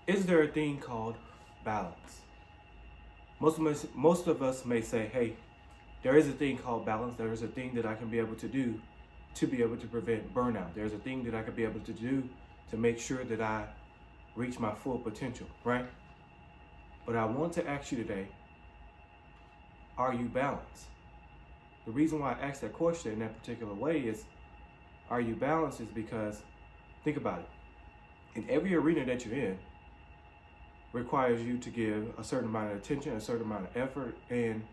Is there a thing called balance? Most of us may say, hey, there is a thing called balance. There is a thing that I can be able to do to be able to prevent burnout. There's a thing that I can be able to do to make sure that I reach my full potential, right? But I want to ask you today, are you balanced? The reason why I asked that question in that particular way is, are you balanced, is because, think about it. In every arena that you're in, requires you to give a certain amount of attention, a certain amount of effort, and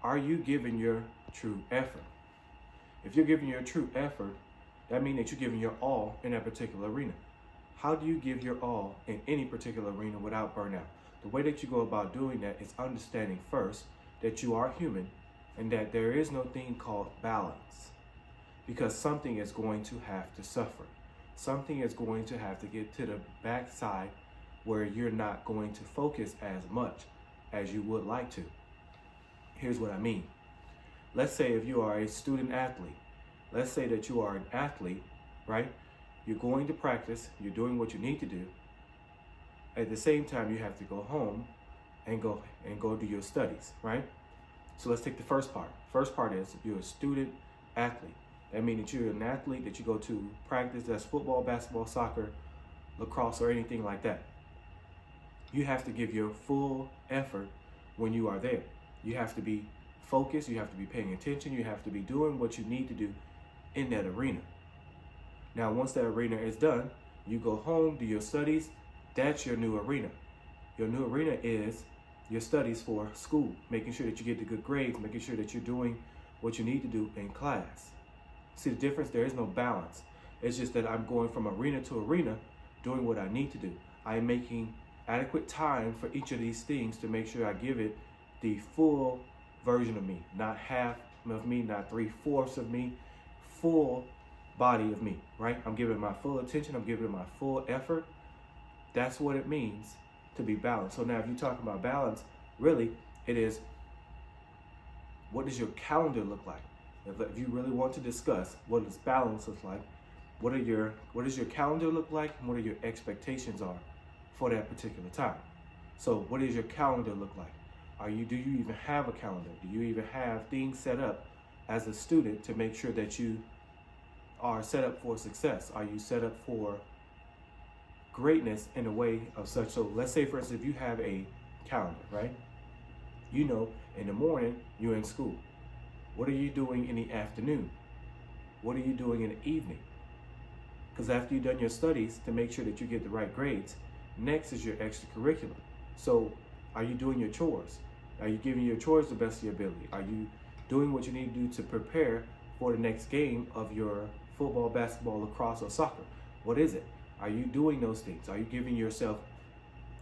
are you giving your true effort? If you're giving your true effort, that means that you're giving your all in that particular arena. How do you give your all in any particular arena without burnout? The way that you go about doing that is understanding first that you are human and that there is no thing called balance, because something is going to have to suffer. Something is going to have to get to the backside where you're not going to focus as much as you would like to. Here's what I mean. Let's say if you are a student athlete, let's say that you are an athlete, right? You're going to practice, you're doing what you need to do. At the same time, you have to go home and go do your studies, right? So let's take the first part. First part is you're a student athlete. That means that you're an athlete that you go to practice, that's football, basketball, soccer, lacrosse, or anything like that. You have to give your full effort when you are there. You have to be focused, you have to be paying attention, you have to be doing what you need to do in that arena. Now, once that arena is done, you go home, do your studies. That's your new arena. Your new arena is your studies for school, making sure that you get the good grades, making sure that you're doing what you need to do in class. See the difference? There is no balance. It's just that I'm going from arena to arena, doing what I need to do. I am making adequate time for each of these things to make sure I give it the full version of me, not half of me, not 3/4 of me, full body of me, right? I'm giving my full attention, I'm giving my full effort. That's what it means to be balanced. So now if you talk about balance, really it is, what does your calendar look like? If you really want to discuss what does balance look like, what does your calendar look like, and what are your expectations are for that particular time? So what does your calendar look like? Do you even have a calendar? Do you even have things set up as a student to make sure that you are set up for success? Are you set up for greatness in a way of such? So let's say, for instance, if you have a calendar, right? You know, in the morning, you're in school. What are you doing in the afternoon? What are you doing in the evening? Because after you've done your studies to make sure that you get the right grades, next is your extracurricular. So are you doing your chores? Are you giving your chores the best of your ability? Are you doing what you need to do to prepare for the next game of your football, basketball, lacrosse, or soccer? What is it? Are you doing those things? Are you giving yourself,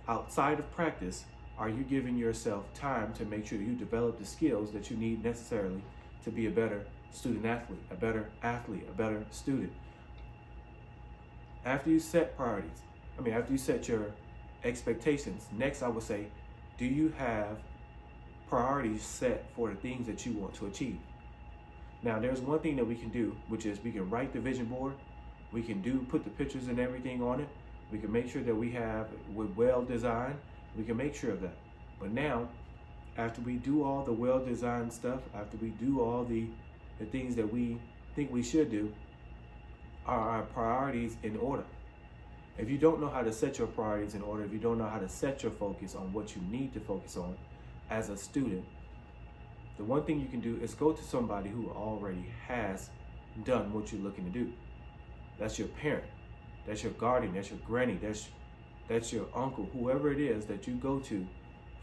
outside of practice, are you giving yourself time to make sure you develop the skills that you need necessarily to be a better student athlete, a better student? After you set priorities, after you set your expectations, next I would say, do you have priorities set for the things that you want to achieve? Now, there's one thing that we can do, which is we can write the vision board. We can put the pictures and everything on it. We can make sure that we have it well designed. We can make sure of that. But now, after we do all the well-designed stuff, after we do all the things that we think we should do, are our priorities in order? If you don't know how to set your priorities in order, if you don't know how to set your focus on what you need to focus on as a student, the one thing you can do is go to somebody who already has done what you're looking to do. That's your parent, that's your guardian, that's your granny, that's your uncle, whoever it is that you go to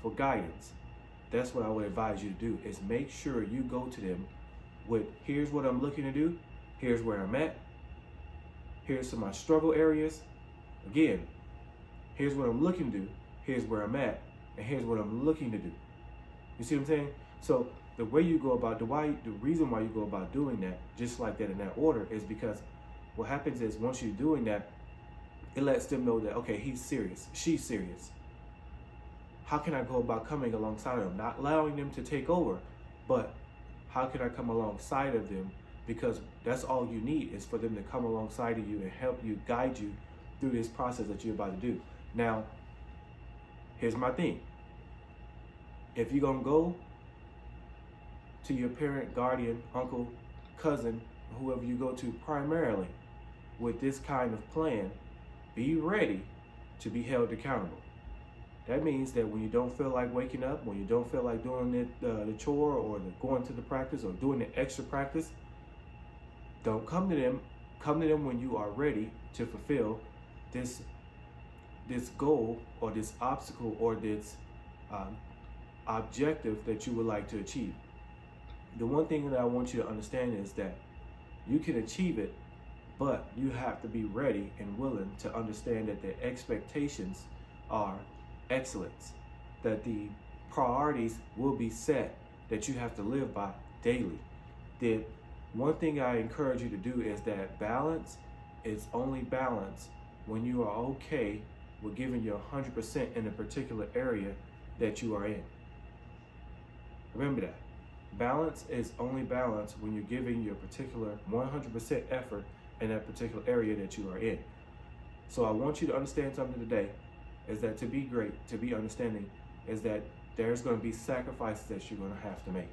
for guidance. That's what I would advise you to do, is make sure you go to them with, here's what I'm looking to do, here's where I'm at, here's some of my struggle areas. Again, here's what I'm looking to do, here's where I'm at, and here's what I'm looking to do. You see what I'm saying? So the way you go about, the reason why you go about doing that, just like that in that order, is because what happens is once you're doing that, it lets them know that, okay, he's serious, she's serious. How can I go about coming alongside of them? Not allowing them to take over, but how can I come alongside of them? Because that's all you need, is for them to come alongside of you and help you, guide you through this process that you're about to do. Now, here's my thing. If you're going to go to your parent, guardian, uncle, cousin, whoever you go to primarily with this kind of plan, be ready to be held accountable. That means that when you don't feel like waking up, when you don't feel like doing the chore or going to the practice or doing the extra practice, don't come to them. Come to them when you are ready to fulfill this goal or this obstacle or this objective that you would like to achieve. The one thing that I want you to understand is that you can achieve it, but you have to be ready and willing to understand that the expectations are excellence, that the priorities will be set that you have to live by daily. The one thing I encourage you to do is that balance is only balance when you are okay with giving your 100% in a particular area that you are in. Remember that. Balance is only balance when you're giving your particular 100% effort in that particular area that you are in. So I want you to understand something today, is that to be great, to be understanding, is that there's going to be sacrifices that you're going to have to make.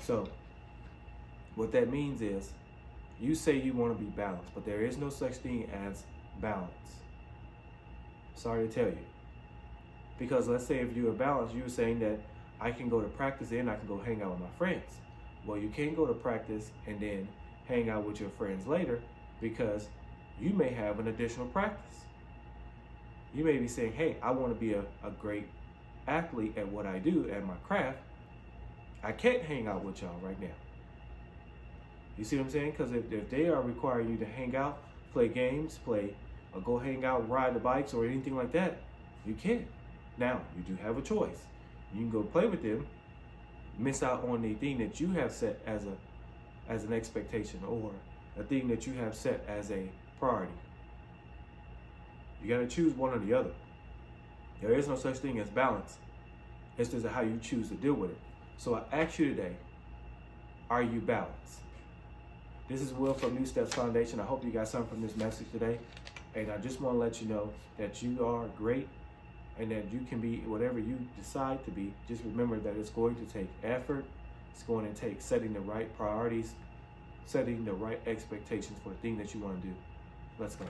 So what that means is, you say you want to be balanced, but there is no such thing as balance. Sorry to tell you. Because let's say if you're balanced, you're saying that I can go to practice and I can go hang out with my friends. Well, you can't go to practice and then hang out with your friends later, because you may have an additional practice. You may be saying, hey, I want to be a great athlete at what I do, at my craft. I can't hang out with y'all right now. You see what I'm saying? Because if they are requiring you to hang out, play games, or go hang out, ride the bikes or anything like that, you can't. Now, you do have a choice. You can go play with them, miss out on the thing that you have set as an expectation, or a thing that you have set as a priority. You got to choose one or the other. There is no such thing as balance. It's just how you choose to deal with it. So I ask you today, are you balanced? This is Will from New Steps Foundation. I hope you got something from this message today. And I just want to let you know that you are great and that you can be whatever you decide to be. Just remember that it's going to take effort. It's going to take setting the right priorities, setting the right expectations for the thing that you want to do. Let's go.